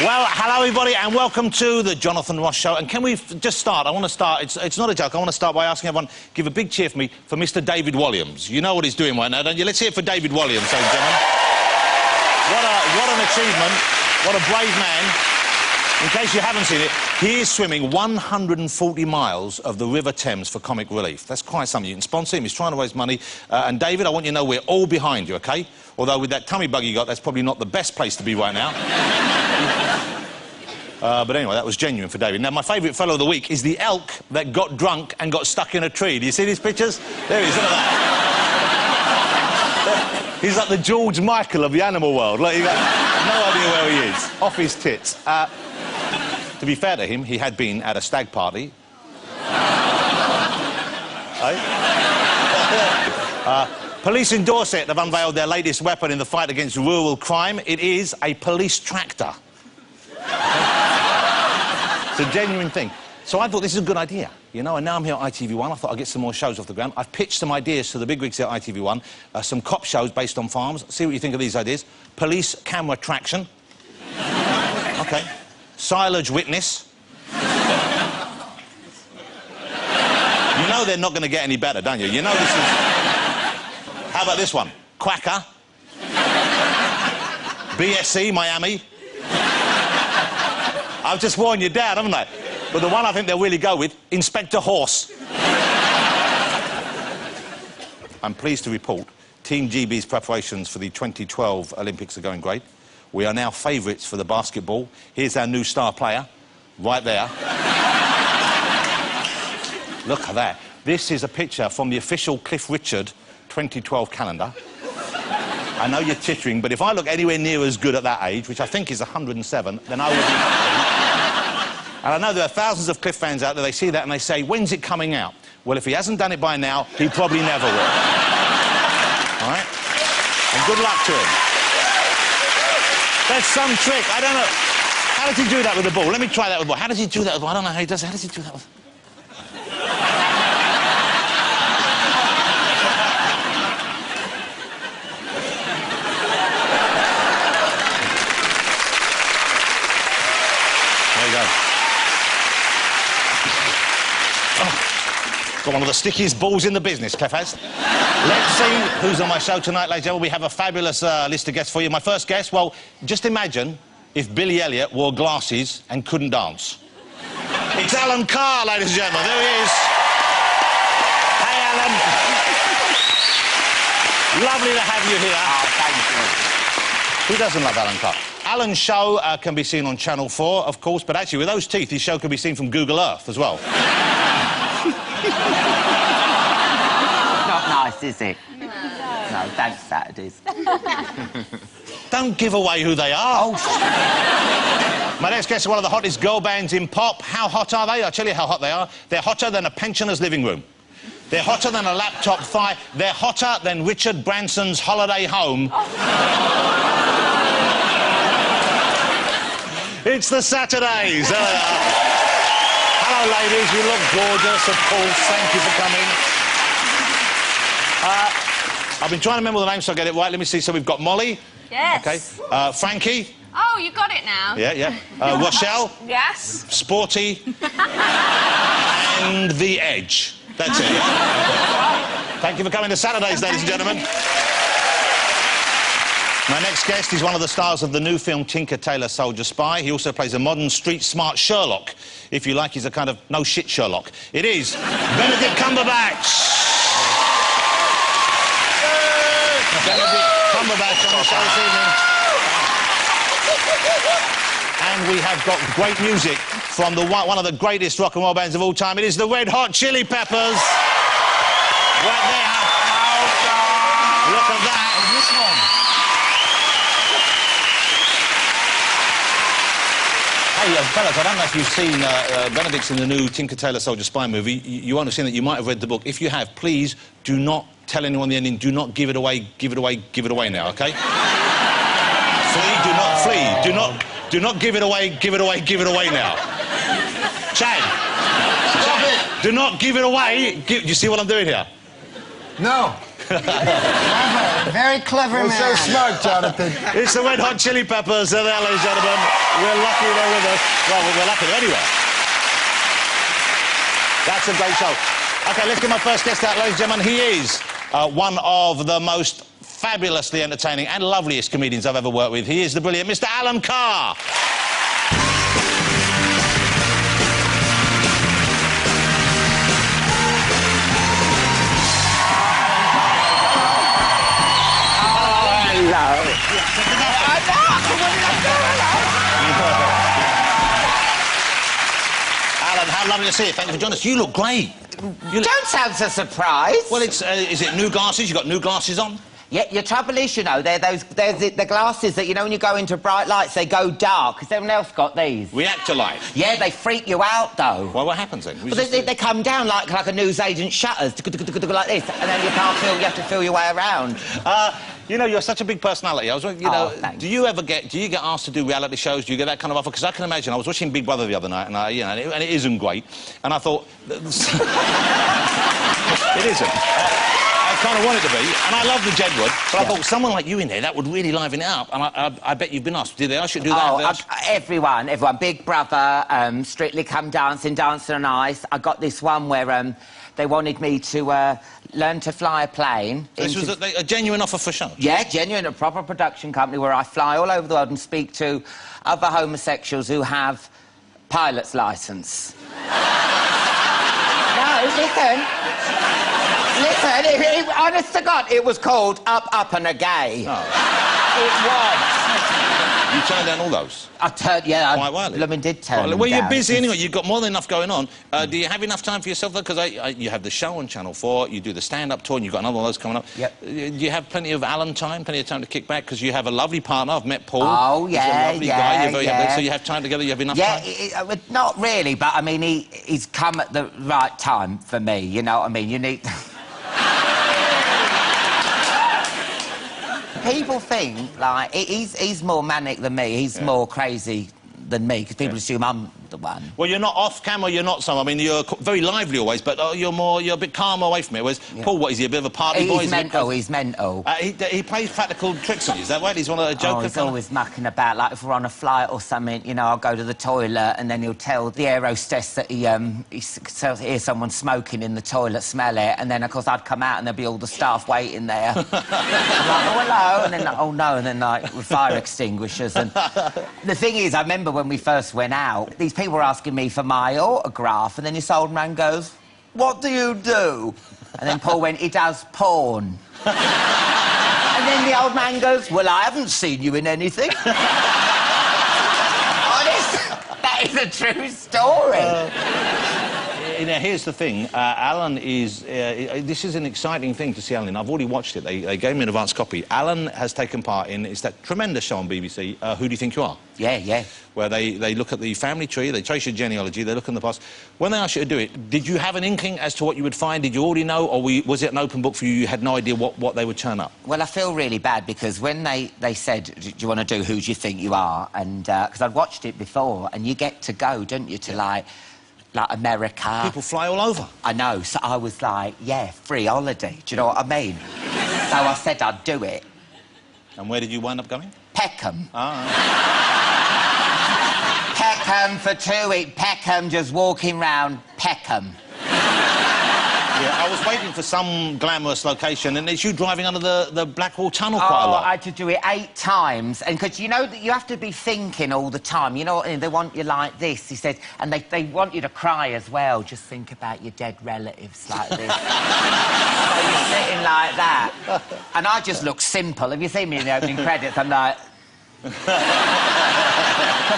Well, hello, everybody, and welcome to the Jonathan Ross Show. And can we just start? I want to start. It's not a joke. I want to start by asking everyone, give a big cheer for me for Mr. David Walliams. You know what he's doing right now, don't you? Let's hear it for David Walliams, ladies and gentlemen. What an achievement. What a brave man. In case you haven't seen it, he is swimming 140 miles of the River Thames for comic relief. That's quite something. You can sponsor him. He's trying to raise money. And, David, I want you to know we're all behind you, OK? Although with that tummy bug you got, that's probably not the best place to be right now. But anyway, that was genuine for David. Now, my favourite fellow of the week is the elk that got drunk and got stuck in a tree. Do you see these pictures? There he is, look at that. He's like the George Michael of the animal world. Like, you got no idea where he is. Off his tits. To be fair to him, he had been at a stag party. Police in Dorset have unveiled their latest weapon in the fight against rural crime. It is a police tractor. It's a genuine thing. So I thought this is a good idea, you know, and now I'm here at ITV1. I thought I'd get some more shows off the ground. I've pitched some ideas to the bigwigs here at ITV1, some cop shows based on farms. See what you think of these ideas. Police camera traction. OK. Silage witness. You know they're not going to get any better, don't you? You know this is... How about this one? Quacker. BSC, Miami. I've just worn you down, haven't I? But the one I think they'll really go with, Inspector Horse. I'm pleased to report Team GB's preparations for the 2012 Olympics are going great. We are now favourites for the basketball. Here's our new star player, right there. Look at that. This is a picture from the official Cliff Richard 2012 calendar. I know you're tittering, but if I look anywhere near as good at that age, which I think is 107, then I would be happy. And I know there are thousands of Cliff fans out there, they see that and they say, when's it coming out? Well, if he hasn't done it by now, he probably never will. All right? And good luck to him. There's some trick. I don't know. How does he do that with the ball? Let me try that with the ball. How does he do that with the ball? I don't know how he does it. How does he do that with... There you go. Oh, got one of the stickiest balls in the business, Clef has. Let's see who's on my show tonight, ladies and gentlemen. We have a fabulous list of guests for you. My first guest, well, just imagine if Billy Elliot wore glasses and couldn't dance. It's Alan Carr, ladies and gentlemen. There he is. Hey, Alan. Lovely to have you here. Oh, thank you. Who doesn't love Alan Carr? Alan's show can be seen on Channel 4, of course, but actually, with those teeth, his show can be seen from Google Earth as well. Not nice, is it? No, thanks, Saturdays. Don't give away who they are. Oh, my next guest is one of the hottest girl bands in pop. How hot are they? I'll tell you how hot they are. They're hotter than a pensioner's living room. They're hotter than a laptop thigh. They're hotter than Richard Branson's holiday home. It's the Saturdays. Hello, ladies. You look gorgeous, of course. Thank you for coming. I've been trying to remember the name so I get it right. Let me see. So we've got Molly. Yes. OK. Frankie. Oh, you got it now. Yeah, yeah. Rochelle. Yes. Sporty. And The Edge. That's it. Yeah. Thank you for coming to Saturdays, ladies and gentlemen. My next guest is one of the stars of the new film Tinker Tailor Soldier Spy. He also plays a modern, street-smart Sherlock. If you like, he's a kind of no-shit Sherlock. It is Benedict Cumberbatch. Benedict Cumberbatch on the show this evening. And we have got great music from one of the greatest rock and roll bands of all time. It is the Red Hot Chili Peppers. Right there. Look at that. And this one. Hey, fellas, I don't know if you've seen Benedict's in the new Tinker Tailor Soldier Spy movie. You won't have seen it. You might have read the book. If you have, please do not tell anyone the ending. Do not give it away. Give it away. Give it away now, OK? Flee. Do not flee. Do not give it away. Give it away. Give it away now. Chad. Do not give it away. Do you see what I'm doing here? No. Very clever You're man. so smart, Jonathan. It's the Red Hot Chili Peppers, there, ladies and gentlemen. We're lucky they're with us. Well, we're lucky they're anywhere. That's a great show. OK, let's get my first guest out, ladies and gentlemen. He is one of the most fabulously entertaining and loveliest comedians I've ever worked with. He is the brilliant Mr. Alan Carr. Alan, how lovely to see you. Thank you for joining us. You look great. Don't sound so surprised. Well, it's is it new glasses? You got new glasses on? Yeah, your trouble is, you know, there's the glasses that, you know, when you go into bright lights, they go dark. Has everyone else got these? React to light. Yeah, they freak you out, though. Well, what happens then? Well, they come down like a newsagent shutters, like this, and then you can't feel, you have to feel your way around. You know, you're such a big personality. I was wondering, you know, thanks. do you get asked to do reality shows? Do you get that kind of offer? Because I can imagine, I was watching Big Brother the other night, and and it isn't great, and I thought... it isn't. I kind of want it to be, and I love the Jedward, but I thought someone like you in there, that would really liven it up, and I bet you've been asked. Did they ask you to do that? Everyone. Big Brother, Strictly Come Dancing, Dancing on Ice. I got this one where they wanted me to learn to fly a plane. So this was a genuine offer for show? Yeah, genuine, a proper production company where I fly all over the world and speak to other homosexuals who have pilot's licence. No, listen. Listen, honest to God, it was called Up, Up and a Gay. Oh. It was. You turned down all those? I turned, yeah. Quite well. Blooming did turn them well, you're down. busy anyway. You've got more than enough going on. Do you have enough time for yourself, though? Because you have the show on Channel 4, you do the stand-up tour, and you've got another one of those coming up. Yep. Do you have plenty of Alan time, plenty of time to kick back? Because you have a lovely partner. I've met Paul. Oh, He's yeah, a lovely guy. You're very yeah. So you have time together, you have enough time? Yeah, not really, but, I mean, he's come at the right time for me, you know what I mean? You need... People think, like, he's more manic than me. He's more crazy than me, because people assume I'm the one. Well, you're not off camera, you're not some. I mean, you're very lively always, but you're a bit calmer away from it. Whereas Paul, what is he, a bit of a party boy? He's mental. He plays practical tricks on you, is that right? He's one of the Joker. He's always mucking about. Like, if we're on a flight or something, you know, I'll go to the toilet and then he'll tell the air hostess that he hears someone smoking in the toilet, smell it, and then, of course, I'd come out and there'd be all the staff waiting there. I'm like, oh, hello, and then, oh, no, and then, like, with fire extinguishers. And the thing is, I remember when we first went out, these people were asking me for my autograph, and then this old man goes, "What do you do?" And then Paul went, "He does porn." And then the old man goes, "Well, I haven't seen you in anything." Honest, that is a true story. Now, here's the thing. Alan is... this is an exciting thing to see Alan. I've already watched it. They gave me an advance copy. Alan has taken part in... It's that tremendous show on BBC, Who Do You Think You Are? Yeah. Where they look at the family tree, they trace your genealogy, they look in the past. When they asked you to do it, did you have an inkling as to what you would find? Did you already know, or was it an open book for you? You had no idea what they would turn up? Well, I feel really bad, because when they said, "Do you want to do Who Do You Think You Are?" and... because I'd watched it before, and you get to go, don't you, to, like America. People fly all over. I know, so I was like, yeah, free holiday, do you know what I mean? So I said I'd do it. And where did you wind up going? Peckham. Ah. Peckham for 2 weeks. Peckham, just walking round Peckham. Yeah, I was waiting for some glamorous location, and it's you driving under the Blackwall Tunnel quite a lot. I had to do it 8 times, and because you know that you have to be thinking all the time. You know what I mean? They want you like this, he said, and they want you to cry as well. Just think about your dead relatives like this. So you're sitting like that, and I just look simple. Have you seen me in the opening credits? I'm like... Because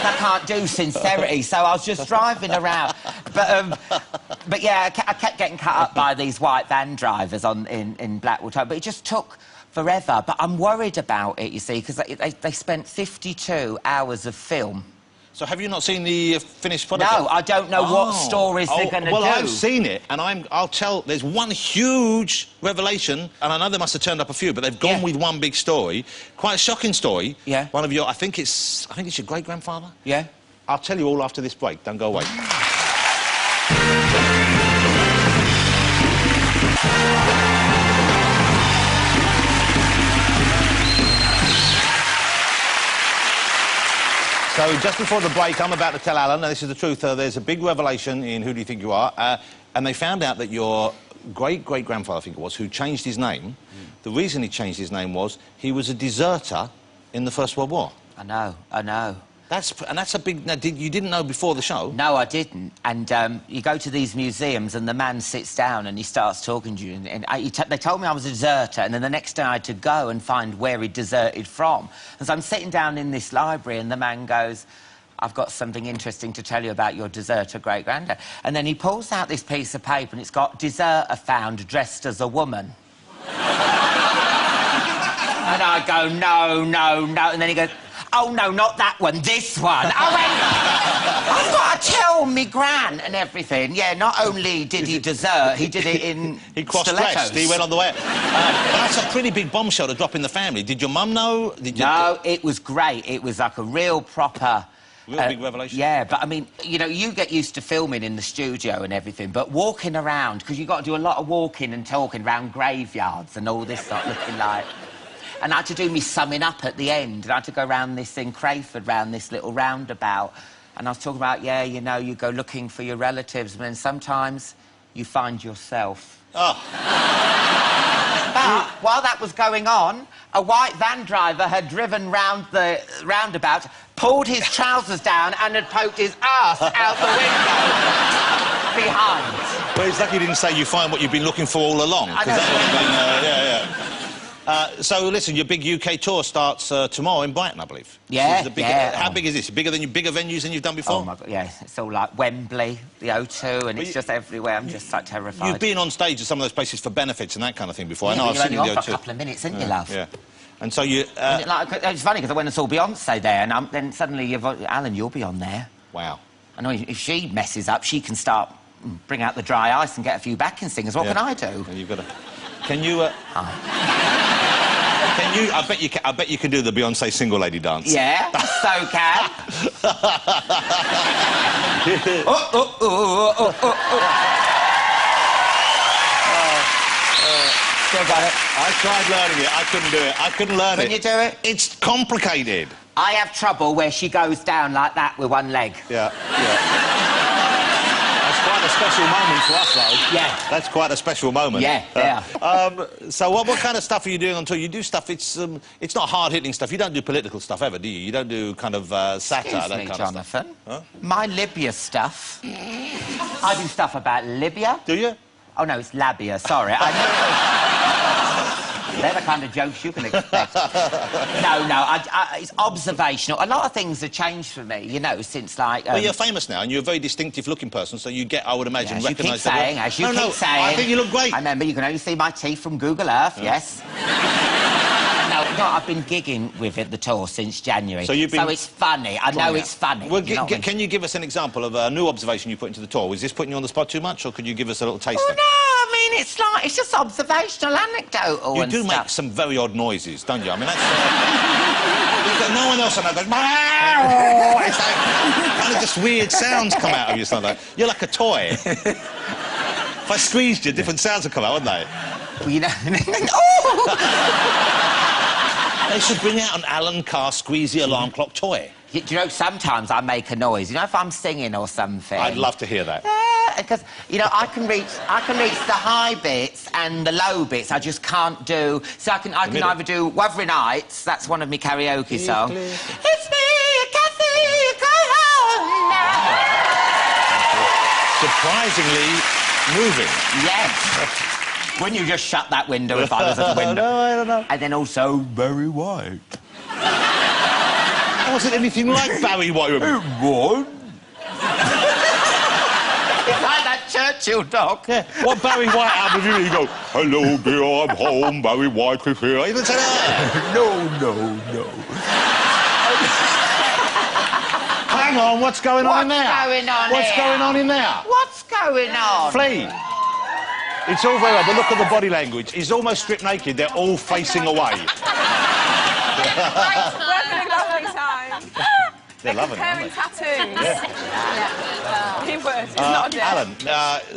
I can't do sincerity, so I was just driving around. But yeah, I kept getting cut up by these white van drivers in Blackwall Tunnel, but it just took forever. But I'm worried about it, you see, because they spent 52 hours of film. So have you not seen the finished product? No, I don't know what stories they're going to do. Well, I've seen it, and I'll tell... There's one huge revelation, and I know they must have turned up a few, but they've gone with one big story. Quite a shocking story. Yeah. One of your... I think it's your great-grandfather? Yeah. I'll tell you all after this break. Don't go away. So just before the break, I'm about to tell Alan, and this is the truth, there's a big revelation in Who Do You Think You Are? And they found out that your great-great-grandfather, I think it was, who changed his name, the reason he changed his name was he was a deserter in the First World War. I know. That's a big... Now, you didn't know before the show? No, I didn't. And you go to these museums and the man sits down and he starts talking to you. And they told me I was a deserter, and then the next day I had to go and find where he deserted from. And so I'm sitting down in this library and the man goes, I've got something interesting to tell you about your deserter great-granddad. And then he pulls out this piece of paper and it's got deserter found dressed as a woman. And I go, no. And then he goes, oh, no, not that one, this one. I went, I've got to tell me gran and everything. Yeah, not only did he desert, he did it in He cross-dressed, he went on the way. That's a pretty big bombshell to drop in the family. Did your mum know? No, it was great. It was like a real proper... Real big revelation. Yeah, but, I mean, you know, you get used to filming in the studio and everything, but walking around, because you've got to do a lot of walking and talking around graveyards and all this stuff looking like... And I had to do me summing up at the end, and I had to go round this in Crayford, round this little roundabout, and I was talking about, yeah, you know, you go looking for your relatives, and then sometimes you find yourself. Oh. But while that was going on, a white van driver had driven round the roundabout, pulled his trousers down and had poked his ass out the window behind. Well, it's lucky you didn't say you find what you've been looking for all along. I know. That would have been, so, listen, your big UK tour starts tomorrow in Brighton, I believe. Yeah, How big is this? Bigger venues than you've done before? Oh, my God, yeah. It's all like Wembley, the O2, and it's just everywhere. I'm just, like, terrified. You've been on stage at some of those places for benefits and that kind of thing before. Yeah, I know, I've seen you on the for O2. a couple of minutes, didn't you, love? Yeah. And so you... it's funny, because I went and saw Beyonce there, and then suddenly, Alan, you'll be on there. Wow. I know, if she messes up, she can start, bring out the dry ice and get a few backing singers. What can I do? You've got to... Can you... Can you... I bet you can do the Beyonce single lady dance. Yeah, so can. Still got it. I tried learning it. I couldn't do it. I couldn't learn it. Can you do it? It's complicated. I have trouble where she goes down like that with one leg. Yeah. That's quite a special moment for us, though. Yeah. That's quite a special moment. Yeah. So what kind of stuff are you doing on tour? You do stuff, it's not hard-hitting stuff. You don't do political stuff ever, do you? You don't do kind of satire, Excuse that me, kind Jonathan. of stuff. Huh? My Libya stuff. I do stuff about Libya. Do you? Oh, no, it's labia, sorry. I knew they're the kind of jokes you can expect. No, it's observational. A lot of things have changed for me, you know, since, like... Well, you're famous now, and you're a very distinctive-looking person, so you get, I would imagine, yes, recognised... As you keep saying. I think you look great. I remember you can only see my teeth from Google Earth, yes. No, I've been gigging with it, the tour, since January. So it's funny. I know it's funny. Well, can you give us an example of a new observation you put into the tour? Was this putting you on the spot too much, or could you give us a little taste? Oh, no, I mean, it's just observational, anecdotal You do make some very odd noises, don't you? I mean, that's... no one else on that goes... It's like... kind of just weird sounds come out of you, something like that. You're like a toy. If I squeezed you, different sounds would come out, wouldn't they? Well, you know... They should bring out an Alan Carr squeezy alarm clock toy. Do you know, sometimes I make a noise, you know, if I'm singing or something. I'd love to hear that. Because, you know, I can reach the high bits and the low bits. I just can't do... So I can either do Wuthering Heights, that's one of my karaoke songs. It's me, Kathy, go home now. Surprisingly moving. Yes. Wouldn't you just shut that window if I was at the window? No, I don't know. And then also Barry White. It wasn't anything like Barry White. It was. It's like that Churchill dog. Yeah. What Barry White album did you go, hello, dear, I'm home, Barry White is here. You didn't say that. No. Hang on, what's going on in there? What's going on in there? What's going on? Flea. It's all very well, but look at the body language. He's almost stripped naked. They're all facing away. We're having a lovely time. They're loving it, aren't Comparing they? tattoos. Yeah. He would. It's not a dick. Alan,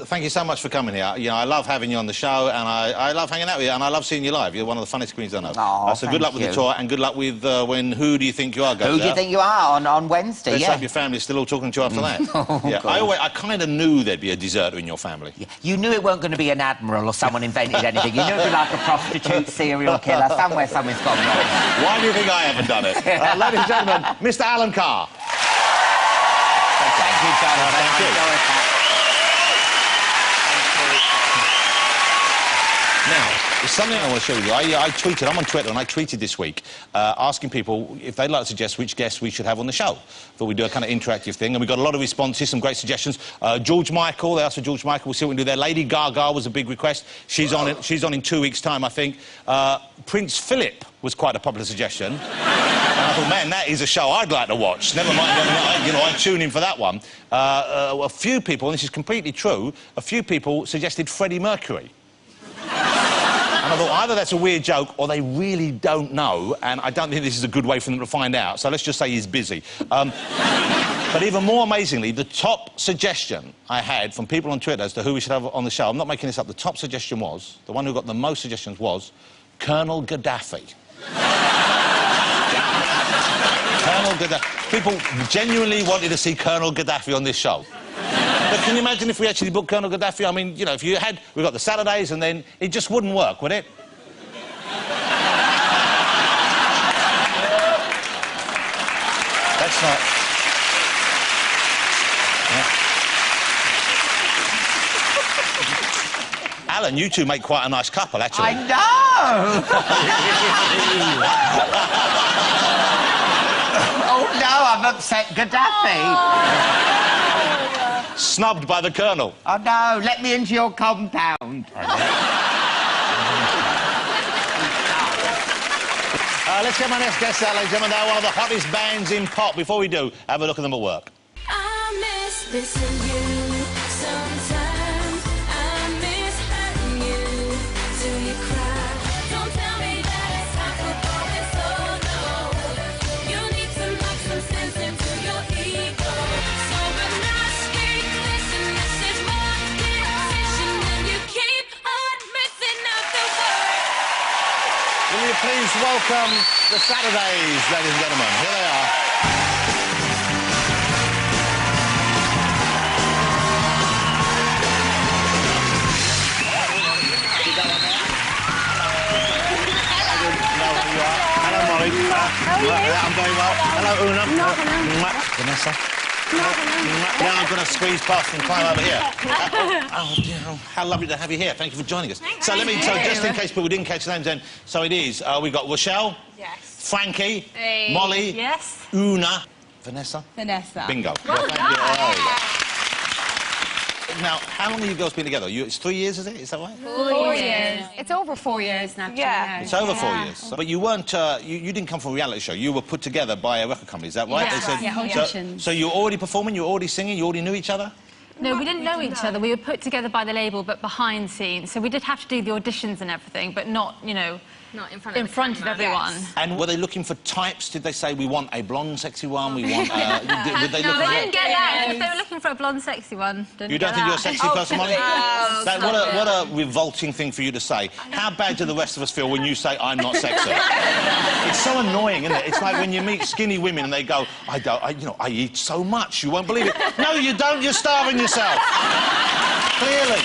thank you so much for coming here. You know, I love having you on the show, and I love hanging out with you, and I love seeing you live. You're one of the funniest queens I know. Oh, so good luck with the tour, and good luck with when Who Do You Think You Are goes Who do you out. think you are on Wednesday? Let's yeah. hope your family's still all talking to you after that. Oh, yeah, I kind of knew there'd be a deserter in your family. Yeah. You knew it weren't going to be an admiral or someone invented anything. You knew it'd be like a prostitute, serial killer, somewhere something's gone wrong. Why do you think I haven't done it? Ladies and gentlemen, Mr. Alan Carr. Thank you, Jonathan. Thank you. I enjoyed that. Now, there's something I want to share with you. I'm on Twitter, and I tweeted this week asking people if they'd like to suggest which guests we should have on the show. Thought we'd do a kind of interactive thing, and we got a lot of responses, some great suggestions. George Michael, they asked for George Michael. We'll see what we can do there. Lady Gaga was a big request. She's on in 2 weeks' time, I think. Prince Philip was quite a popular suggestion. And I thought, man, that is a show I'd like to watch. Never mind, I tune in for that one. A few people, and this is completely true, a few people suggested Freddie Mercury. And I thought, either that's a weird joke or they really don't know, and I don't think this is a good way for them to find out, so let's just say he's busy. But even more amazingly, the top suggestion I had from people on Twitter as to who we should have on the show, I'm not making this up, the top suggestion was, the one who got the most suggestions was, Colonel Gaddafi. Colonel Gaddafi. People genuinely wanted to see Colonel Gaddafi on this show. But can you imagine if we actually booked Colonel Gaddafi? I mean, you know, if you had... We've got the Saturdays, and then it just wouldn't work, would it? That's not... Yeah. Alan, you two make quite a nice couple, actually. I know! Oh, no, I've upset Gaddafi. Snubbed by the Colonel. Oh, no, let me into your compound. Let's get my next guest out, ladies and gentlemen. They're one of the hottest bands in pop. Before we do, have a look at them at work. I miss missing you sometimes. I miss hurting you till you cry. Don't tell me that it's not going so low. You need to knock some sense into your ego. So when I speak, listen, this is my decision, and you keep on missing out the word. Will you please welcome the Saturdays, ladies and gentlemen. Here they are. Hello, Molly. How are you? I'm very well. Hello, Una. Hello. Vanessa. Now I'm going to squeeze past and climb over here. How lovely to have you here. Thank you for joining us. So just in case people didn't catch the names then, so it is, we've got Rochelle. Yes. Frankie. Hey. Molly. Yes. Una. Vanessa. Vanessa. Bingo. Well Thank done. you. Oh, yeah. Now, how long have you girls been together? It's 3 years, is it? Is that right? 4 years. It's over 4 years now. Yeah. It's over 4 years. But you weren't, you didn't come from a reality show. You were put together by a record company, is that right? Yeah, They said- yeah, auditions. So you were already performing, you were already singing, you already knew each other? No, we didn't know each other. We were put together by the label, but behind scenes. So we did have to do the auditions and everything, but not, you know, Not in front in of the front of camera. everyone. Yes. And were they looking for types? Did they say, we want a blonde, sexy one, we want... did they No, look they for... didn't get that. If they were looking for a blonde, sexy one, didn't You don't get think you're a that. sexy person, Molly? Oh, What a revolting thing for you to say. How bad do the rest of us feel when you say, I'm not sexy? It's so annoying, isn't it? It's like when you meet skinny women and they go, I eat so much, you won't believe it. No, you don't, you're starving yourself. Clearly.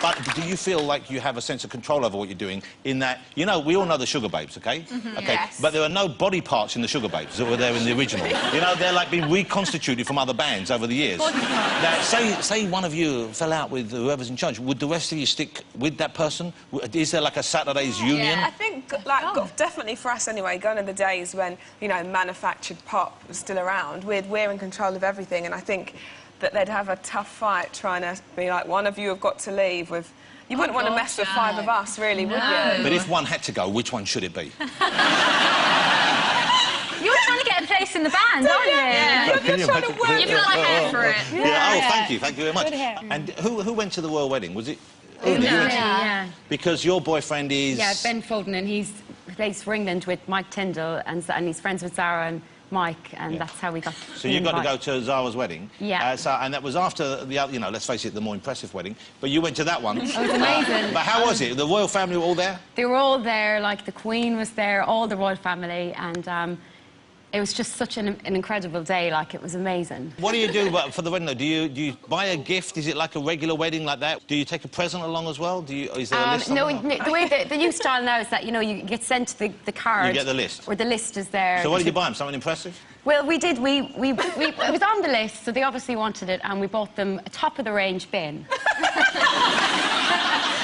But do you feel like you have a sense of control over what you're doing in that, you know, we all know the Sugar Babes, okay? Okay. Yes. But there are no body parts in the Sugar Babes that were there in the original. You know, they're like being reconstituted from other bands over the years. Now, say one of you fell out with whoever's in charge. Would the rest of you stick with that person? Is there like a Saturdays union? I think, like, definitely for us anyway, gone are the days when, you know, manufactured pop was still around. We're in control of everything, and I think that they'd have a tough fight trying to be like, one of you have got to leave with... You wouldn't want to mess with 5 of us, really, would you? But if one had to go, which one should it be? You were trying to get a place in the band, aren't you? Yeah. You're trying to work. You've got my hair for it. Yeah. Oh, thank you very much. And who went to the royal wedding? Was it? Una, you went to- Yeah. Because your boyfriend is... Yeah, Ben Folden, and he plays for England with Mike Tyndall, and he's friends with Zara, and Mike, and that's how we got. So you got to go to Zara's wedding. Yeah. And that was after the other, you know, let's face it, the more impressive wedding. But you went to that one. It was amazing. But how was it? The royal family were all there? They were all there, like the Queen was there, all the royal family, and it was just such an incredible day. Like, it was amazing. What do you do for the wedding, though? Do you buy a gift? Is it like a regular wedding like that? Do you take a present along as well? Is there a list? No, the way the new style now is that, you know, you get sent the card. You get the list? Or the list is there. So what did you buy them? Something impressive? Well, we did. It was on the list, so they obviously wanted it, and we bought them a top-of-the-range bin.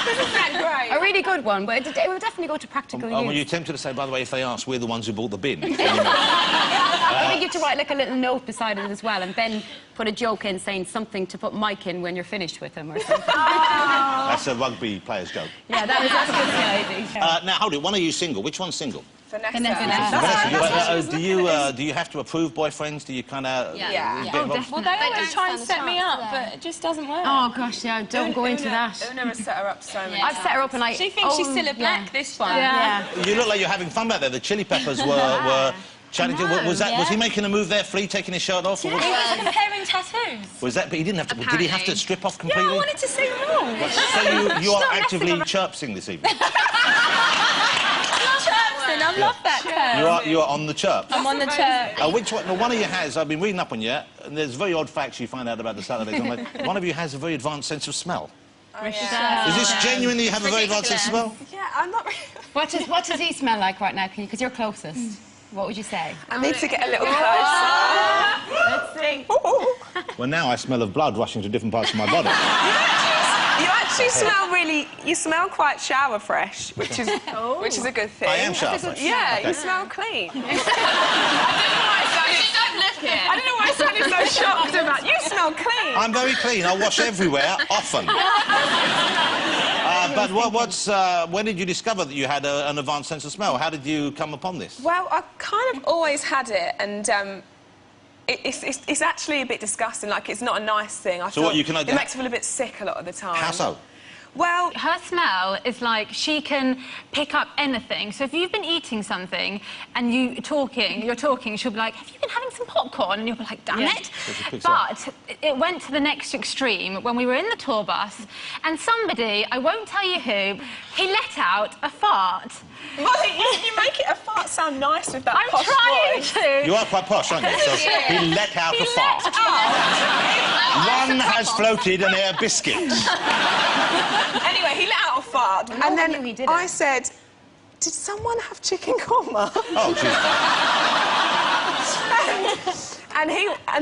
Isn't that great? A really good one, but it would definitely go to practical use. Were you tempted to say, by the way, if they ask, we're the ones who bought the bin? I think you have to write like a little note beside it as well, and then put a joke in saying something to put Mike in when you're finished with him or something. That's a rugby player's joke. Yeah, that's the idea. Now, hold it. One of you single? Which one's single? Vanessa. Do you have to approve boyfriends? Do you kind of Yeah. get involved? Well, they always try and set me up, but it just doesn't work. Oh gosh, yeah, don't go into that. Una has set her up so many I've set her up and She thinks she's still a black this one. Yeah. You look like you're having fun back there. The Chili Peppers were chatting to you. Was he making a move there, Flea, taking his shirt off? Or He was comparing tattoos. was that? But he didn't have to. Did he have to strip off completely? Yeah, I wanted to sing along. So you are actively chirpsing this evening. Chirpsing, I love that term. You are on the chirp. I'm on the chirp. Which one? Well, one of you has. I've been reading up on you, and there's very odd facts you find out about the Saturdays. One of you has a very advanced sense of smell. Oh, yeah. Is this genuine that you have a very advanced sense of smell? Yeah, I'm not really... What does he smell like right now? Because you're closest. What would you say? I need to get a little closer. Let's see. Well, now I smell of blood rushing to different parts of my body. You actually smell really... You smell quite shower fresh, which is a good thing. I am shower fresh. Yeah, Okay. you smell clean. Don't look it. I don't know why I sounded so shocked about... You smell clean. I'm very clean. I wash everywhere, often. But when did you discover that you had an advanced sense of smell? How did you come upon this? Well, I kind of always had it, and it's actually a bit disgusting. Like, it's not a nice thing. I So feel, what, you can... It makes me feel a bit sick a lot of the time. How so? Well, Her smell is like she can pick up anything. So if you've been eating something and you're talking, she'll be like, have you been having some popcorn? And you'll be like, damn it. But it went to the next extreme when we were in the tour bus and somebody, I won't tell you who, he let out a fart. well, you make it a fart sound nice with that I'm posh trying voice. to. You are quite posh, aren't you? So he let out a fart. One has floated an air biscuit. Anyway, he let out a fart, and one then knew he did I it. said, did someone have chicken korma? Oh, And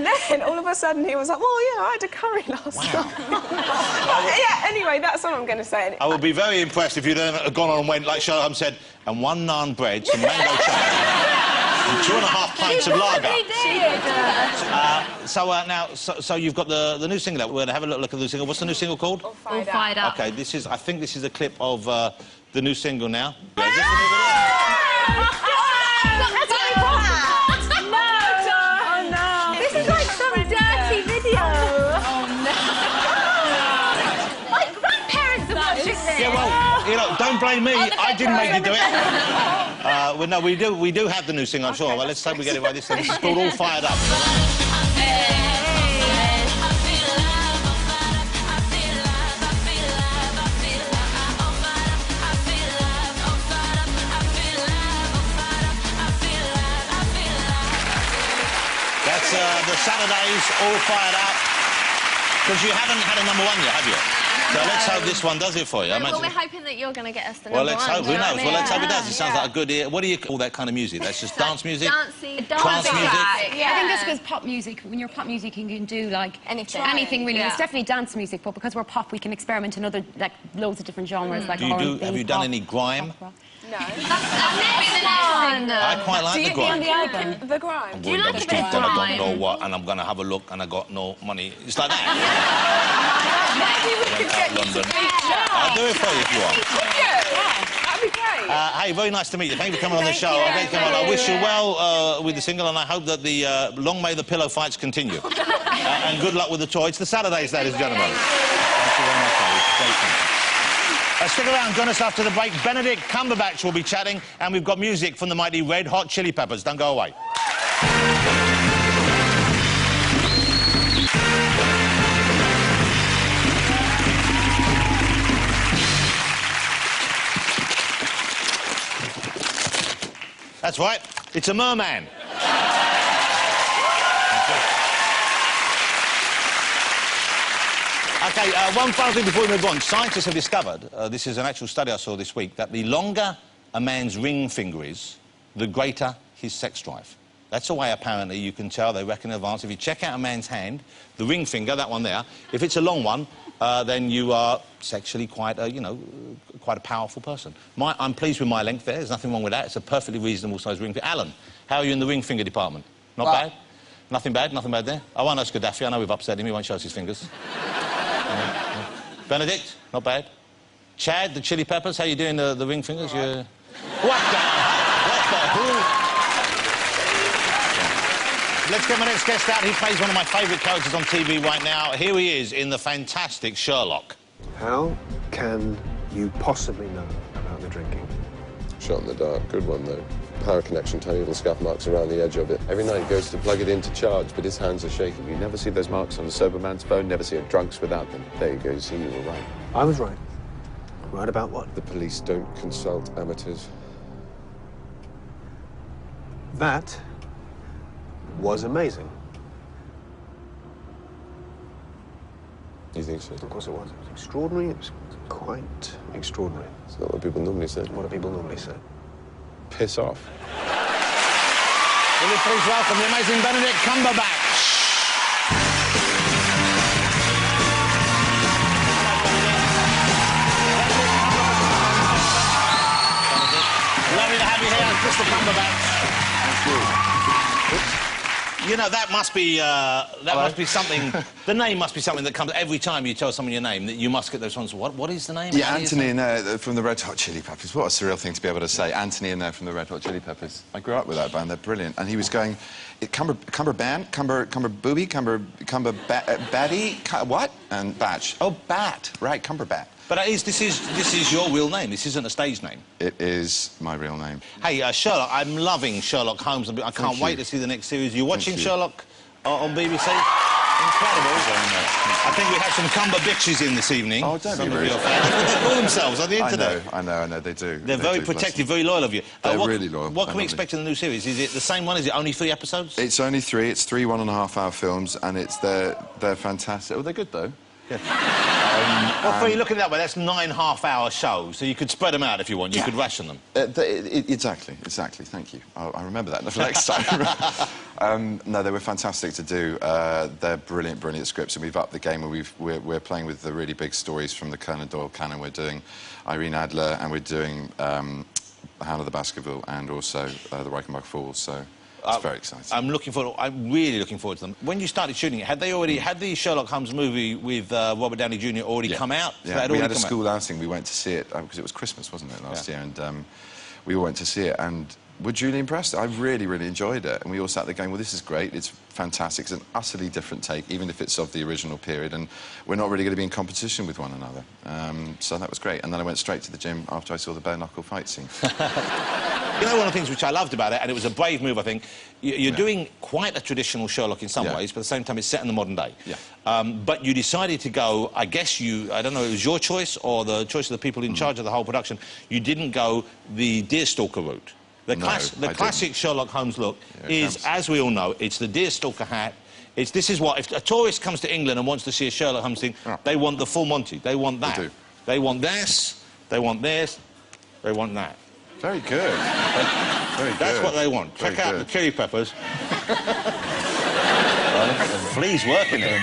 then all of a sudden he was like, well, yeah, I had a curry last night. But, yeah, anyway, that's all I'm going to say. I would be very impressed if you'd gone on and went, like Sherlock Holmes said, and 1 naan bread, some mango chutney, and 2.5 pints of lager. So you've got the new single out. We're going to have a little look at the new single. What's the new single called? All All fired up. fired up. Okay, I think this is a clip of the new single now. This is like some dirty video. Oh no. Like grandparents are watching this. Yeah, well, you know, don't blame me. I didn't make you do it. Well, no, we do have the new single, I'm sure. Well, let's hope we get it right this time. This is called All Fired Up. That's the Saturdays All Fired Up. Because you haven't had a number 1 yet, have you? So let's hope this one does it for you. Well, we're hoping that you're going to get us the Well, number let's one. hope. do Who you know knows? what I Well, let's mean? hope it does. It sounds like a good ear. What do you call that kind of music? That's just dance music? Dancey. Trance music? Yeah. I think that's because pop music, when you're pop music, you can do, like, Anything. really. Yeah. It's definitely dance music, but because we're pop, we can experiment in other, like, loads of different genres, like R&B, Have you done pop, any grime? rock. No. I quite like the grime. The grime. Do you like a bit of I got grime? no what, and I'm going to have a look, and I got no money. It's like that. Maybe we could get you to feature. I'll do it for you if you want. Would you? That'd be great. Hey, very nice to meet you. Thank you for coming on the show. I wish you well with the single, and I hope that the long may the pillow fights continue. And good luck with the tour. It's the Saturdays, ladies and gentlemen. Thank you very much, Dave. Stick around. Join us after the break. Benedict Cumberbatch will be chatting, and we've got music from the mighty Red Hot Chili Peppers. Don't go away. That's right. It's a merman. OK, one final thing before we move on. Scientists have discovered, this is an actual study I saw this week, that the longer a man's ring finger is, the greater his sex drive. That's a way, apparently, you can tell, they reckon in advance. If you check out a man's hand, the ring finger, that one there, if it's a long one, then you are sexually quite a, you know, quite a powerful person. I'm pleased with my length there. There's nothing wrong with that. It's a perfectly reasonable size ring finger. Alan, how are you in the ring finger department? Not bad? Nothing bad? Nothing bad there? I won't ask Gaddafi. I know we've upset him. He won't show us his fingers. Benedict? Not bad. Chad, the chili peppers, how you doing the ring fingers? Right. What the... Let's get my next guest out. He plays one of my favourite characters on TV right now. Here he is in the fantastic Sherlock. How can you possibly know about the drinking? Shot in the dark. Good one, though. Power connection, tiny little scuff marks around the edge of it. Every night he goes to plug it in to charge, but his hands are shaking. You never see those marks on a sober man's phone, never see a drunk's without them. There you go, see, you were right. I was right. Right about what? The police don't consult amateurs. That was amazing. You think so? Of course it was. It was extraordinary. It was quite extraordinary. It's not what people normally say. What do people normally say? Piss off. Will you please welcome the amazing Benedict Cumberbatch. Lovely to have you here, Mr. Cumberbatch. Thank you. You know, that must be something... The name must be something that comes every time you tell someone your name, that you must get those ones. What is the name? Yeah, Anthony in there from the Red Hot Chili Peppers. What a surreal thing to be able to say. Anthony in there from the Red Hot Chili Peppers. I grew up with that band. They're brilliant. And he was going, Cumberbatty, what? And Batch. Oh, Bat. Right, Cumberbatch. But this is your real name. This isn't a stage name. It is my real name. Hey, Sherlock, I'm loving Sherlock Holmes. I can't wait to see the next series. You're watching Sherlock on BBC? Incredible. I think we have some Cumberbitches in this evening. Oh, don't be rude. They call themselves on the internet. I know, they do. They're very protective, very loyal of you. They're really loyal. What can we expect in the new series? Is it the same one? Is it only 3 episodes? It's only 3. It's 3 1.5-hour films, and they're fantastic. Oh, they're good, though. Yeah. Well, for you looking at that way, that's 9 half-hour shows, so you could spread them out if you want. You could ration them. Exactly. Thank you. I'll remember that for next time. No, they were fantastic to do. They're brilliant scripts, and we've upped the game. And we're playing with the really big stories from the Conan Doyle canon. We're doing Irene Adler, and we're doing Hound of the Baskerville, and also the Reichenbach Falls. So. It's very exciting. I'm really looking forward to them. When you started shooting it, had the Sherlock Holmes movie with Robert Downey Jr. already come out? Yeah, we had a school outing. We went to see it because it was Christmas, wasn't it, last year? And we all went to see it, and we're duly impressed. I really enjoyed it. And we all sat there going, well, this is great. It's fantastic. It's an utterly different take, even if it's of the original period. And we're not really going to be in competition with one another. So that was great. And then I went straight to the gym after I saw the bare-knuckle fight scene. You know, one of the things which I loved about it, and it was a brave move, I think, you're doing quite a traditional Sherlock in some ways, but at the same time it's set in the modern day. Yeah. But you decided to go, I guess I don't know, it was your choice or the choice of the people in charge of the whole production, you didn't go the deerstalker route. The classic Sherlock Holmes look is, as we all know, it's the deerstalker hat. This is what, if a tourist comes to England and wants to see a Sherlock Holmes thing, they want the full Monty. They want that. They do. They want this, they want this, they want that. Very good. Very good. That's what they want. Check out the chili peppers. Fleas working it.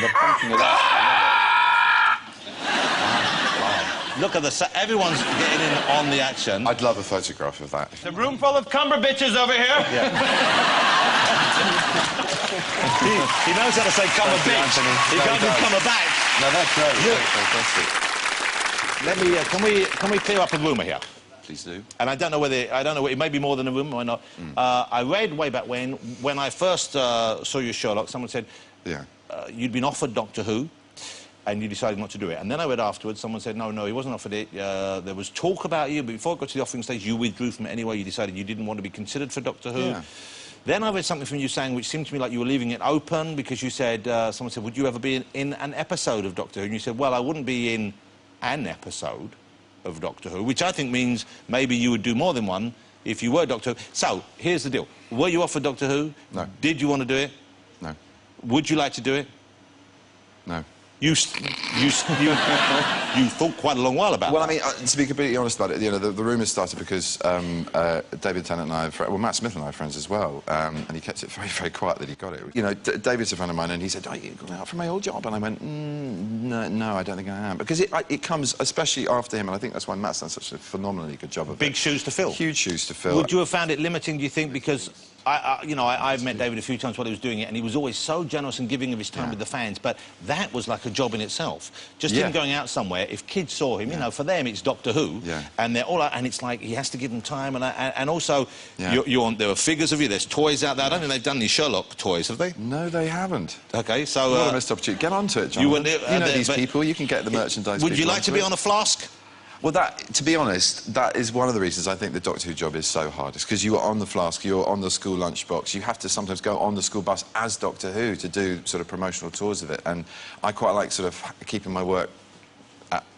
Look at everyone's getting in on the action. I'd love a photograph of that. It's a room full of Cumberbitches over here. Yeah. he knows how to say Cumberbitch. He can't do Cumberbatch. No, that's great. Let me, can we clear up a rumour here? Please do. And I don't know whether, it may be more than a rumour or not. I read way back when I first saw you Sherlock, someone said you'd been offered Doctor Who and you decided not to do it. And then I read afterwards, someone said, no, he wasn't offered it. There was talk about you, but before it got to the offering stage, you withdrew from it anyway. You decided you didn't want to be considered for Doctor Who. Yeah. Then I read something from you saying, which seemed to me like you were leaving it open, because you said, someone said, would you ever be in an episode of Doctor Who? And you said, well, I wouldn't be in an episode of Doctor Who, which I think means maybe you would do more than one if you were Doctor Who. So, here's the deal. Were you offered Doctor Who? No. Did you want to do it? No. Would you like to do it? No. You thought quite a long while about Well, that. I mean, to be completely honest about it, you know, the rumours started because David Tennant and I are well, Matt Smith and I are friends as well, and he kept it very, very quiet that he got it. You know, David's a friend of mine, and he said, "Are you going out for my old job?" And I went, no, I don't think I am. Because it comes, especially after him, and I think that's why Matt's done such a phenomenally good job of it. Big shoes to fill. Huge shoes to fill. Would you have found it limiting, do you think? Because I've met David a few times while he was doing it, and he was always so generous and giving of his time with the fans, but that was like a job in itself. Just him going out somewhere, if kids saw him, you know, for them it's Doctor Who, and they're all out, and it's like he has to give them time, and also there are figures of you, there's toys out there. I don't think they've done any Sherlock toys, have they? No, they haven't. OK, so... What a missed opportunity. Get onto it, John. You know these people, you can get the merchandise. Would you like to be on a flask? Well, to be honest, that is one of the reasons I think the Doctor Who job is so hard. It's because you are on the flask, you're on the school lunchbox. You have to sometimes go on the school bus as Doctor Who to do sort of promotional tours of it. And I quite like sort of keeping my work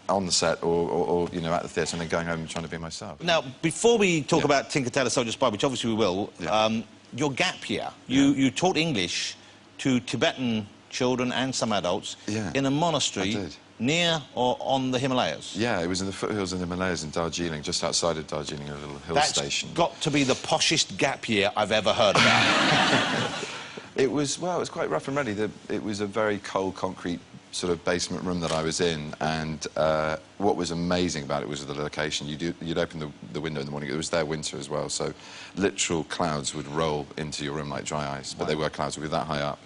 on the set or you know, at the theatre, and then going home and trying to be myself. Now, before we talk about Tinker Tailor Soldier Spy, which obviously we will, your gap year, you taught English to Tibetan children and some adults in a monastery near or on the Himalayas. Yeah, it was in the foothills of the Himalayas in Darjeeling, just outside of Darjeeling, a little hill station. That's got to be the poshest gap year I've ever heard about. It was quite rough and ready. It was a very cold, concrete sort of basement room that I was in, and what was amazing about it was the location. You'd open the window in the morning. It was their winter as well, so literal clouds would roll into your room like dry ice, but they were clouds, would be that high up.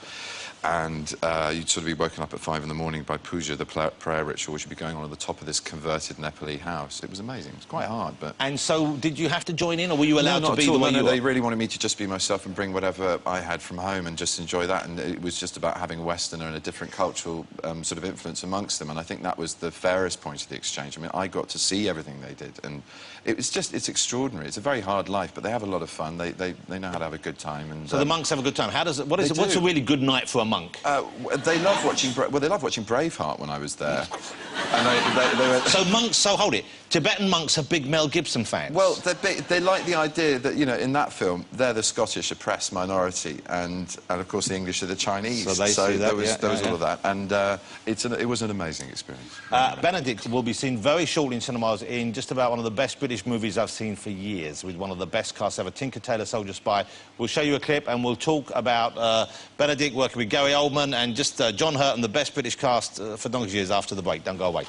And you'd sort of be woken up at 5 in the morning by puja, the prayer ritual, which would be going on at the top of this converted Nepali house. It was amazing. It was quite hard, but... And so, did you have to join in, or were you allowed to be the way you were? They really wanted me to just be myself and bring whatever I had from home and just enjoy that, and it was just about having a Westerner and a different cultural sort of influence amongst them, and I think that was the fairest point of the exchange. I mean, I got to see everything they did, and it's extraordinary. It's a very hard life, but they have a lot of fun. They know how to have a good time. And so the monks have a good time. What's a really good night for a monk? They love watching. They loved watching Braveheart when I was there. And they were... So monks. So hold it. Tibetan monks are big Mel Gibson fans. Well, they like the idea that, you know, in that film they're the Scottish oppressed minority, and of course the English are the Chinese. So they see that, there was all of that, and it was an amazing experience. Benedict will be seen very shortly in cinemas in just about one of the best British movies I've seen for years, with one of the best casts ever, Tinker Tailor Soldier Spy. We'll show you a clip and we'll talk about Benedict working with Gary Oldman and just John Hurt and the best British cast for donkey's years after the break. Don't go away.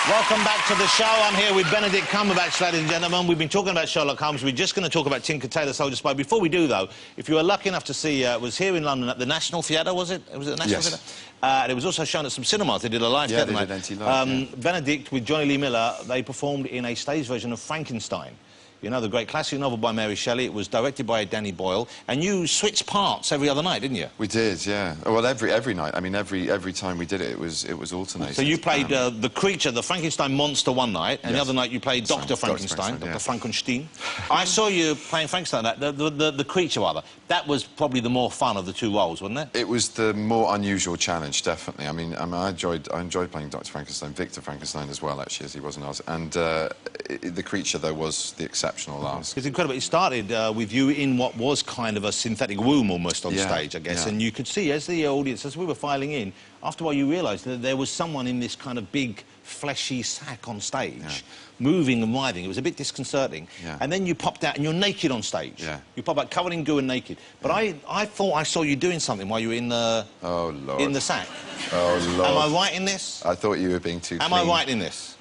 Welcome back to the show. I'm here with Benedict Cumberbatch, ladies and gentlemen. We've been talking about Sherlock Holmes. We're just going to talk about Tinker Tailor Soldier Spy. Before we do, though, if you were lucky enough to see, it was here in London at the National Theatre, was it? Was it the National Theatre? And it was also shown at some cinemas. They did a live theatre night. They did NT Live, Benedict, with Johnny Lee Miller, they performed in a stage version of Frankenstein. You know, the great classic novel by Mary Shelley. It was directed by Danny Boyle, and you switched parts every other night, didn't you? We did, yeah. Well, every night. I mean, every time we did it, it was alternating. So you played the creature, the Frankenstein monster, one night, and the other night you played Dr. Frankenstein, Dr. Frankenstein. I saw you playing Frankenstein. The creature, rather. That was probably the more fun of the two roles, wasn't it? It was the more unusual challenge, definitely. I mean, I enjoyed playing Dr. Frankenstein, Victor Frankenstein as well, actually, as he was in ours. And the creature, though, was the exceptional ask. It's incredible. It started with you in what was kind of a synthetic womb almost on stage, I guess, and you could see, as the audience, as we were filing in, after a while you realised that there was someone in this kind of big, fleshy sack on stage, moving and writhing. It was a bit disconcerting. And then you popped out and you're naked on stage. You pop out covered in goo and naked. But I thought I saw you doing something while you were in the... Oh, Lord. In the sack. Oh, Lord. Am I right in this? I thought you were being too clean. Am I right in this?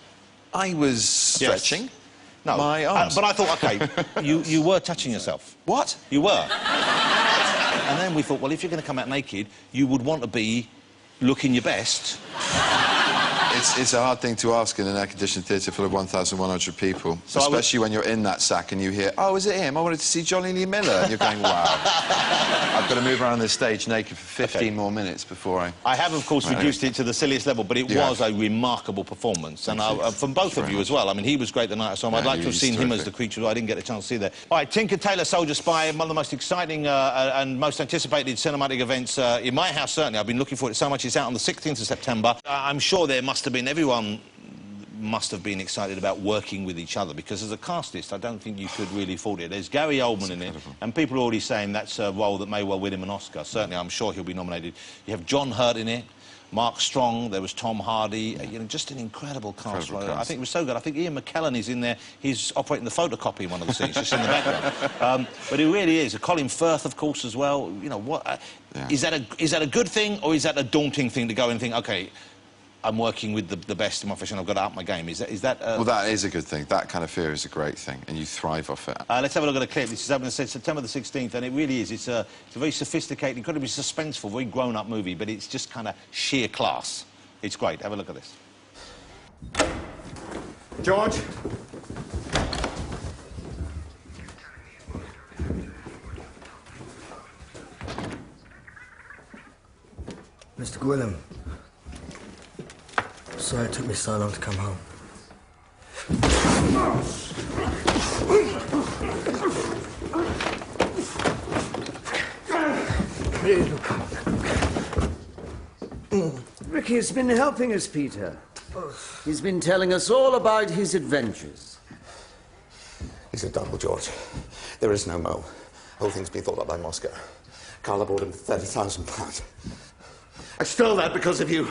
I was stretching. No, my arms. But I thought, OK, you were touching yourself. What? You were. And then we thought, well, if you're going to come out naked, you would want to be looking your best. It's a hard thing to ask in an air-conditioned theatre full of 1,100 people, So especially when you're in that sack and you hear, oh, is it him? I wanted to see Johnny Lee Miller. And you're going, wow. I've got to move around this stage naked for 15 more minutes before I have, of course, reduced it to the silliest level, but it was a remarkable performance. And from both of you as well. I mean, he was great the night I saw him. I'd like to have seen him as the creature who I didn't get a chance to see there. All right, Tinker Tailor Soldier Spy, one of the most exciting and most anticipated cinematic events in my house, certainly. I've been looking forward to it so much. It's out on the 16th of September. I'm sure there must have been... Everyone must have been excited about working with each other, because as a cast list, I don't think you could really fault it. There's Gary Oldman in it, and people are already saying that's a role that may well win him an Oscar. Certainly, I'm sure he'll be nominated. You have John Hurt in it, Mark Strong, there was Tom Hardy, you know, just an incredible cast. I think it was so good. I think Ian McKellen is in there. He's operating the photocopy in one of the scenes, just in the background. But it really is. Colin Firth, of course, as well. You know, what... Is that a good thing, or is that a daunting thing to go and think, OK, I'm working with the best in my profession, I've got to up my game? Is that... Well, that is a good thing. That kind of fear is a great thing, and you thrive off it. Let's have a look at a clip. This is open September the 16th, and it really is. It's a very sophisticated, incredibly suspenseful, very grown-up movie, but it's just kind of sheer class. It's great. Have a look at this. George? Mr. Gwilym. Sorry it took me so long to come home. Ricky has been helping us, Peter. He's been telling us all about his adventures. He's a double, George. There is no Mo. The whole thing's been thought up by Moscow. Carla bought him for £30,000. I stole that because of you.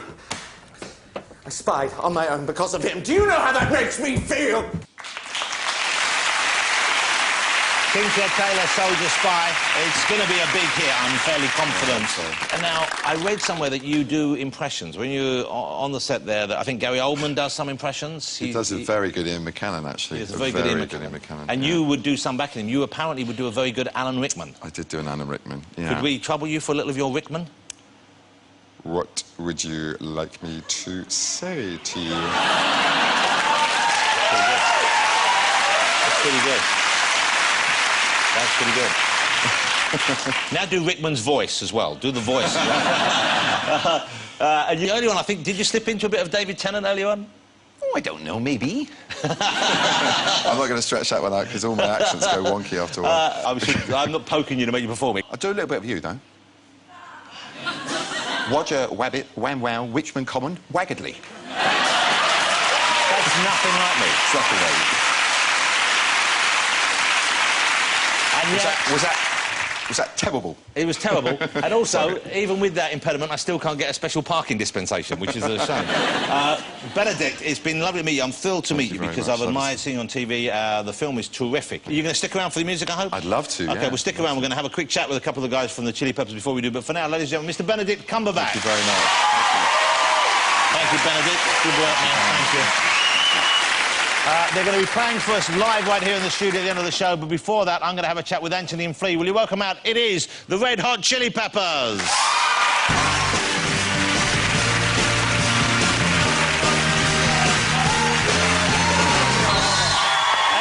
I spied on my own because of him. Do you know how that makes me feel? Tinker Tailor Soldier Spy. It's going to be a big hit, I'm fairly confident. And now, I read somewhere that you do impressions. When you're on the set there, that I think Gary Oldman does some impressions. He does a very good Ian McKellen, actually. He's a very good Ian McKellen. And you would do some back in him. You apparently would do a very good Alan Rickman. I did do an Alan Rickman, yeah. Could we trouble you for a little of your Rickman? What would you like me to say to you? That's pretty good. That's pretty good. Now do Rickman's voice as well. Do the voice. And early on, I think, did you slip into a bit of David Tennant early on? Oh, I don't know, maybe. I'm not going to stretch that one out, because all my actions go wonky after a while. I'm not poking you to make you perform it. I'll do a little bit of you, though. Roger Wabbit, Wham Wow, Richmond Common, Waggadly. That's nothing like me. It's nothing like you. And was that terrible? It was terrible. And also, even with that impediment, I still can't get a special parking dispensation, which is a shame. Benedict, it's been lovely to meet you. I'm thrilled to meet you because I've admired seeing you on TV. The film is terrific. Are you going to stick around for the music, I hope? I'd love to, OK, we'll stick around. We're going to have a quick chat with a couple of the guys from the Chili Peppers before we do. But for now, ladies and gentlemen, Mr. Benedict Cumberbatch. Thank you very much. Thank you, Benedict. Good work, man. Thank you. They're going to be playing for us live right here in the studio at the end of the show, but before that, I'm going to have a chat with Anthony and Flea. Will you welcome out? It is the Red Hot Chili Peppers. Hey,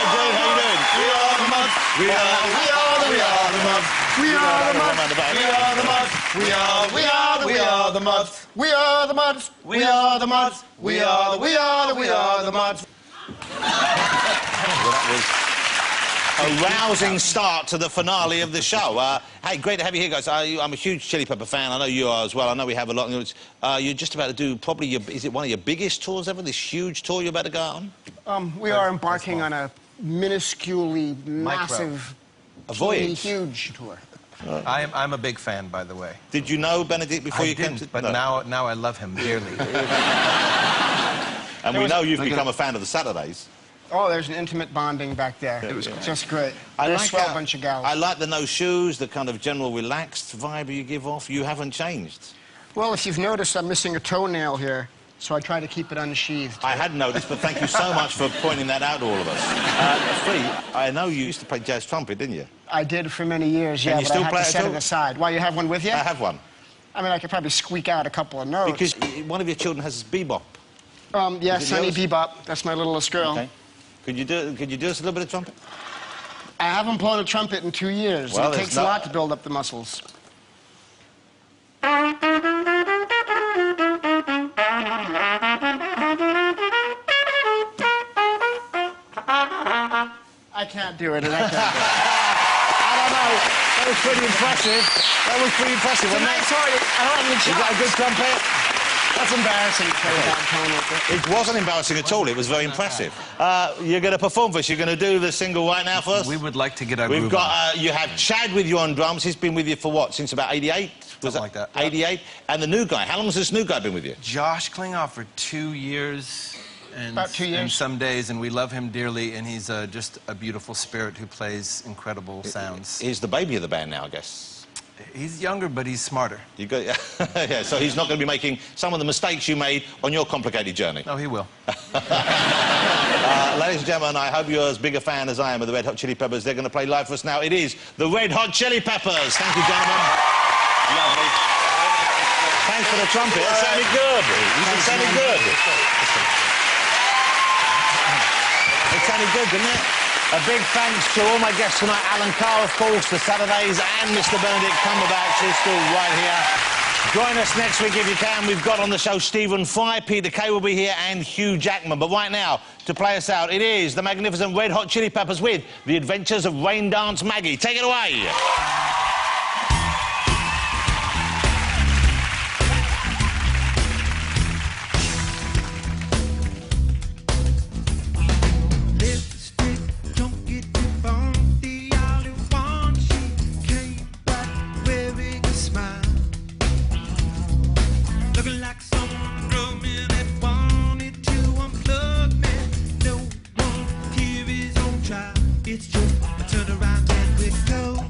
Dave, how you doing? We are the mud. We are the mud. We are the mud. We are the mud. We are the mud. We are the mud. We are the mud. We are the mud. We are the mud. Well, that was a rousing start to the finale of the show. Hey, great to have you here, guys. I'm a huge Chili Pepper fan. I know you are as well. I know we have a lot. You're just about to do probably is it one of your biggest tours ever? This huge tour you're about to go on? We are embarking on a minusculely massive, a voyage, huge tour. I'm a big fan, by the way. Did you know Benedict before you came to... But now I love him dearly. And we know you've become a fan of the Saturdays. Oh, there's an intimate bonding back there. It was just great. They're a swell bunch of gals. I like the no shoes, the kind of general relaxed vibe you give off. You haven't changed. Well, if you've noticed, I'm missing a toenail here, so I try to keep it unsheathed. I had noticed, but thank you so much for pointing that out to all of us. Flea, I know you used to play jazz trumpet, didn't you? I did for many years, yeah, but I had to set it aside. Why, you have one with you? I have one. I mean, I could probably squeak out a couple of notes. Because one of your children has bebop. Yes, Is it Honey yours? Bebop. That's my littlest girl. Okay. Could you do us a little bit of trumpet? I haven't blown a trumpet in 2 years. Well, It there's takes no- a lot to build up the muscles. I can't do it, and I can't do it. I don't know. That was pretty impressive. That was pretty impressive, wasn't it? Sorry, I don't have any You got a good trumpet? That's embarrassing. It wasn't embarrassing at all. It was very impressive. You're going to perform for us. You're going to do the single right now for us? We would like to get our We've groove got, you have Chad with you on drums. He's been with you for what, since about 88? Something like that. 88? And the new guy, how long has this new guy been with you? Josh Klingoff for 2 years. And, About 2 years. And some days, and we love him dearly, and he's just a beautiful spirit who plays incredible sounds. He's the baby of the band now, I guess. He's younger, but he's smarter. You got, yeah, so he's not going to be making some of the mistakes you made on your complicated journey. No, he will. Ladies and gentlemen, I hope you're as big a fan as I am of the Red Hot Chili Peppers. They're going to play live for us now. It is the Red Hot Chili Peppers. Thank you, gentlemen. Lovely. Thanks for the trumpet. That sounded good. It sounded good. It sounded good, didn't it? A big thanks to all my guests tonight. Alan Carr, of course, the Saturdays, and Mr. Benedict Cumberbatch is still right here. Join us next week if you can. We've got on the show Stephen Fry, Peter Kay will be here, and Hugh Jackman. But right now, to play us out, it is the magnificent Red Hot Chili Peppers with The Adventures of Rain Dance Maggie. Take it away. It's just a turn around and we go.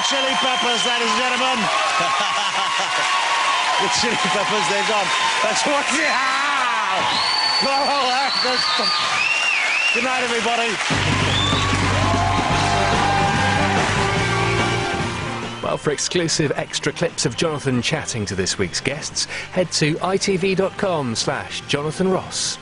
Chili Peppers, ladies and gentlemen. The Chili Peppers, they're gone. That's what's it. Good night, everybody. Well, for exclusive extra clips of Jonathan chatting to this week's guests, head to itv.com/Jonathan Ross.